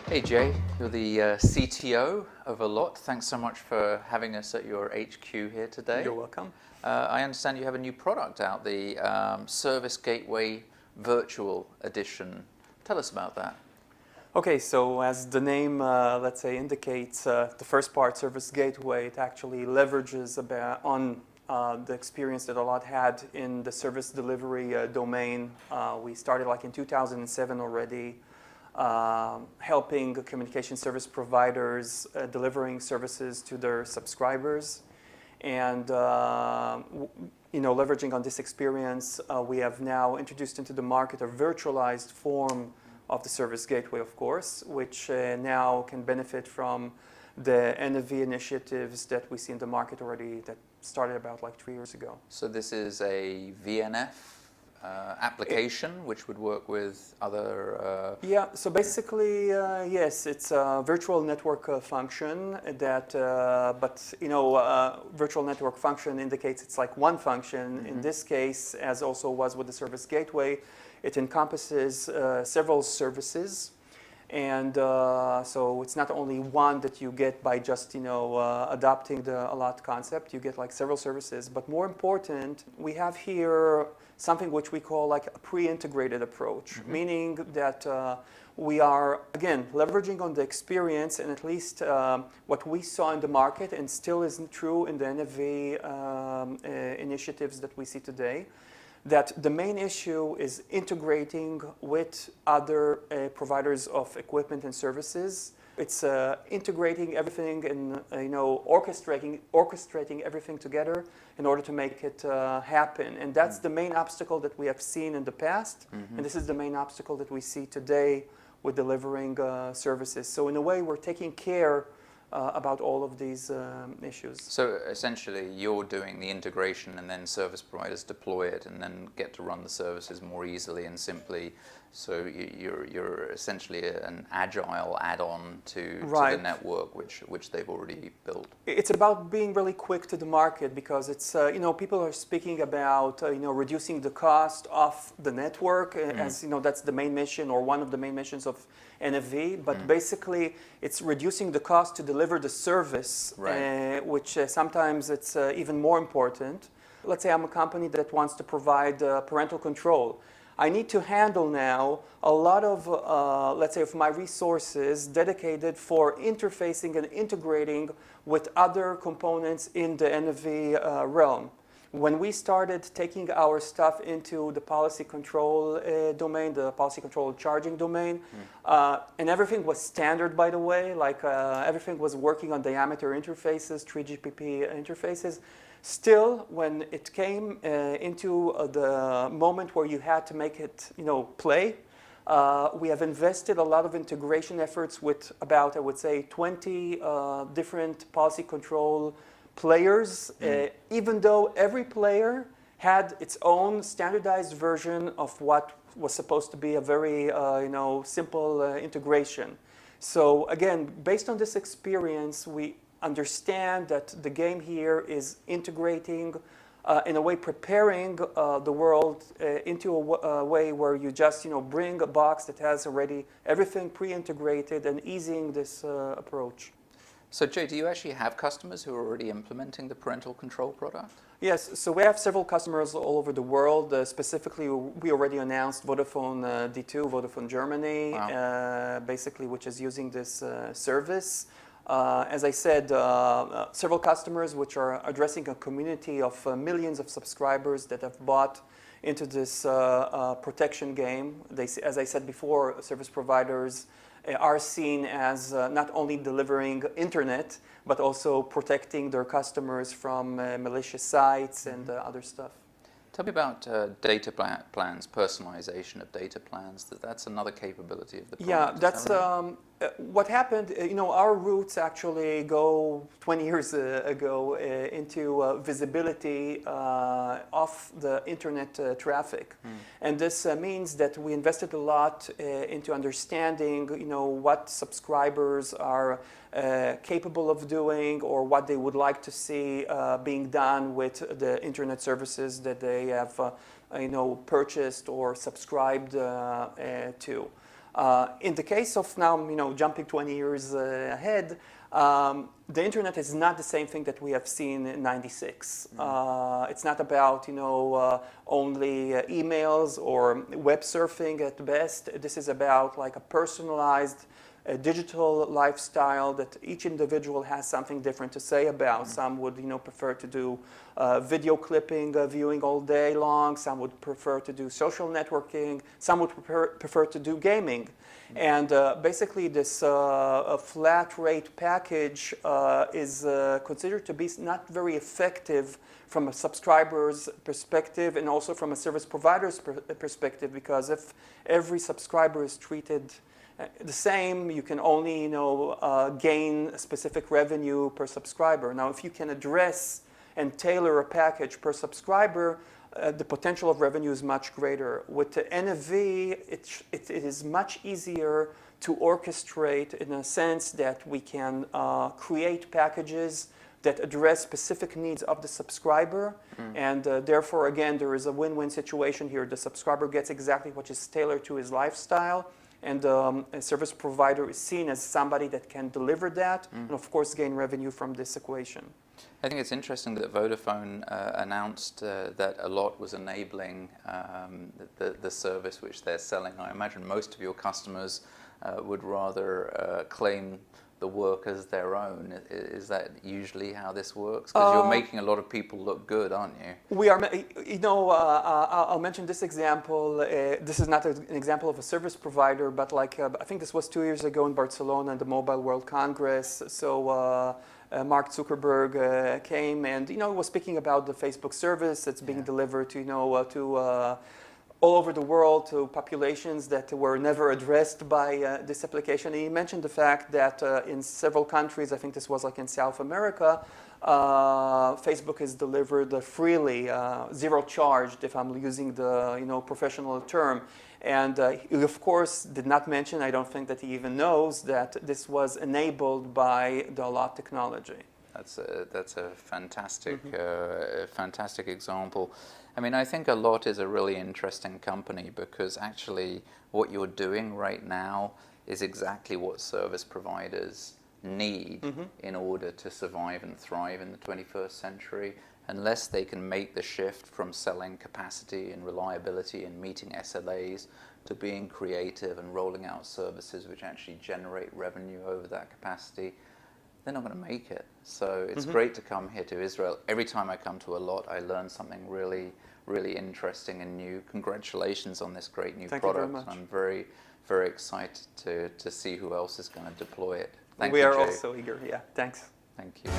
Hey Jay, you're the CTO of Allot. Thanks so much for having us at your HQ here today. You're welcome. I understand you have a new product out, the Service Gateway Virtual Edition. Tell us about that. Okay, so as the name, let's say, indicates, the first part, Service Gateway, it actually leverages on the experience that Allot had in the service delivery domain. We started like in 2007 already, helping communication service providers delivering services to their subscribers. And leveraging on this experience, we have now introduced into the market a virtualized form of the Service Gateway, of course, which now can benefit from the NFV initiatives that we see in the market already that started about like 3 years ago. So this is a VNF application which would work with other... Yeah, so basically, yes, it's a virtual network function that, virtual network function indicates it's like one function. In this case, as also was with the Service Gateway, it encompasses several services. And so it's not only one that you get by just, adopting the Allot concept. You get like several services. But more important, we have here something which we call like a pre-integrated approach, meaning that we are, again, leveraging on the experience and at least what we saw in the market and still isn't true in the NFV initiatives that we see today, that the main issue is integrating with other providers of equipment and services. It's integrating everything and orchestrating everything together in order to make it happen. And that's the main obstacle that we have seen in the past, and this is the main obstacle that we see today with delivering services. So in a way, we're taking care about all of these issues. So essentially, you're doing the integration and then service providers deploy it and then get to run the services more easily and simply. So you're essentially an agile add-on to the network which they've already built. It's about being really quick to the market because it's people are speaking about reducing the cost of the network as that's the main mission or one of the main missions of NFV. But basically, it's reducing the cost to deliver the service, which sometimes it's even more important. Let's say I'm a company that wants to provide parental control. I need to handle now a lot of, let's say, of my resources dedicated for interfacing and integrating with other components in the NFV realm. When we started taking our stuff into the policy control domain, the policy control charging domain, and everything was standard, by the way, like everything was working on diameter interfaces, 3GPP interfaces. Still, when it came into the moment where you had to make it, play, we have invested a lot of integration efforts with about, I would say, 20 different policy control players, even though every player had its own standardized version of what was supposed to be a very, simple integration. So again, based on this experience, we understand that the game here is integrating, in a way preparing the world into a way where you just bring a box that has already everything pre-integrated and easing this approach. So Jay, do you actually have customers who are already implementing the parental control product? Yes, so we have several customers all over the world. Specifically, we already announced Vodafone D2, Vodafone Germany, basically, which is using this service. As I said, several customers which are addressing a community of millions of subscribers that have bought into this protection game. As I said before, service providers are seen as not only delivering internet, but also protecting their customers from malicious sites and other stuff. Tell me about data plans, personalization of data plans. That's another capability of the product. Yeah, that's what happened. Our roots actually go 20 years ago into visibility of the internet traffic, and this means that we invested a lot into understanding, what subscribers are capable of doing or what they would like to see being done with the internet services that they have purchased or subscribed to. In the case of now, jumping 20 years ahead, the internet is not the same thing that we have seen in '96. It's not about only emails or web surfing at best. This is about like a personalized digital lifestyle that each individual has something different to say about. Some would prefer to do video clipping, viewing all day long. Some would prefer to do social networking. Some would prefer to do gaming. And basically this flat rate package is considered to be not very effective from a subscriber's perspective and also from a service provider's perspective, because if every subscriber is treated the same, you can only gain specific revenue per subscriber. Now, if you can address and tailor a package per subscriber, the potential of revenue is much greater. With the NFV, it is much easier to orchestrate in a sense that we can create packages that address specific needs of the subscriber. And therefore, again, there is a win-win situation here. The subscriber gets exactly what is tailored to his lifestyle, and a service provider is seen as somebody that can deliver that, and of course gain revenue from this equation. I think it's interesting that Vodafone announced that Allot was enabling the service which they're selling. I imagine most of your customers would rather claim the work as their own. Is that usually how this works? Because you're making a lot of people look good, aren't you? We are, I'll mention this example. This is not an example of a service provider, but like I think this was 2 years ago in Barcelona at the Mobile World Congress. So Mark Zuckerberg came and was speaking about the Facebook service that's being delivered to all over the world, to populations that were never addressed by this application. And he mentioned the fact that in several countries, I think this was like in South America, Facebook is delivered freely, zero charge, if I'm using the professional term. And he, of course, did not mention, I don't think that he even knows, that this was enabled by the Allot technology. That's a fantastic, fantastic example. I mean, I think Allot is a really interesting company because actually what you're doing right now is exactly what service providers need in order to survive and thrive in the 21st century. Unless they can make the shift from selling capacity and reliability and meeting SLAs to being creative and rolling out services which actually generate revenue over that capacity, they're not going to make it. So it's great to come here to Israel. Every time I come to Allot, I learn something really, really interesting and new. Congratulations on this great new Thank product. you very much. I'm very, very excited to see who else is going to deploy it. Thank you, We are Jay. also eager. Yeah, thanks. Thank you.